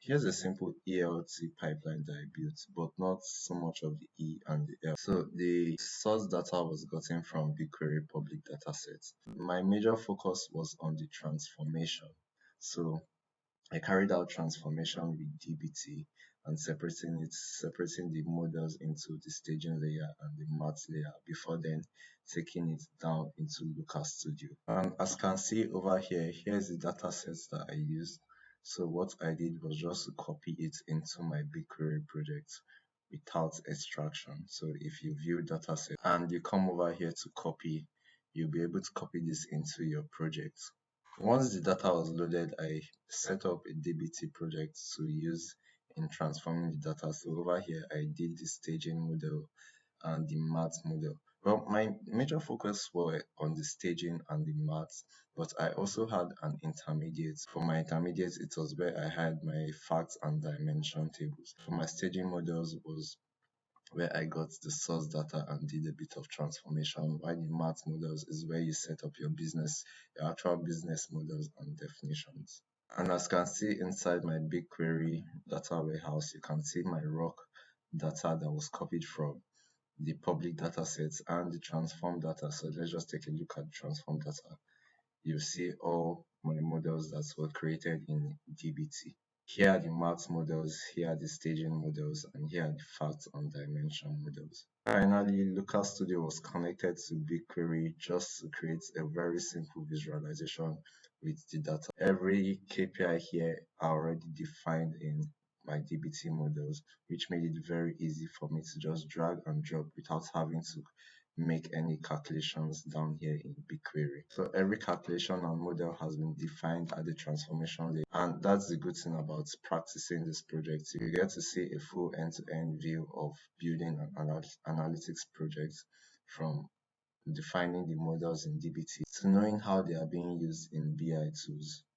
Here's a simple ELT pipeline that I built, but not so much of the E and the L. So the source data was gotten from BigQuery public datasets. My major focus was on the transformation. So I carried out transformation with dbt and separating the models into the staging layer and the math layer before then taking it down into Looker Studio. And as you can see over here, here's the data sets that I used. So what I did was just to copy it into my BigQuery project without extraction. So if you view dataset and you come over here to copy, you'll be able to copy this into your project. Once the data was loaded, I set up a dbt project to use in transforming the data. So over here, I did the staging model and the math model. Well, my major focus were on the staging and the maths, but I also had an intermediate. For my intermediate, it was where I had my facts and dimension tables. For my staging models was where I got the source data and did a bit of transformation, while the math models is where you set up your actual business models and definitions. And as you can see inside my BigQuery data warehouse, you can see my rock data that was copied from the public data sets and the transform data. So let's just take a look at the transform data. You see all my models that were created in dbt. Here are the math models, here are the staging models, and here are the facts and dimension models. Finally, Looker Studio was connected to BigQuery just to create a very simple visualization with the data. Every KPI here are already defined in my dbt models, which made it very easy for me to just drag and drop without having to make any calculations down here in BigQuery. So every calculation and model has been defined at the transformation layer. And that's the good thing about practicing this project. You get to see a full end-to-end view of building an analytics project, from defining the models in dbt to knowing how they are being used in BI tools.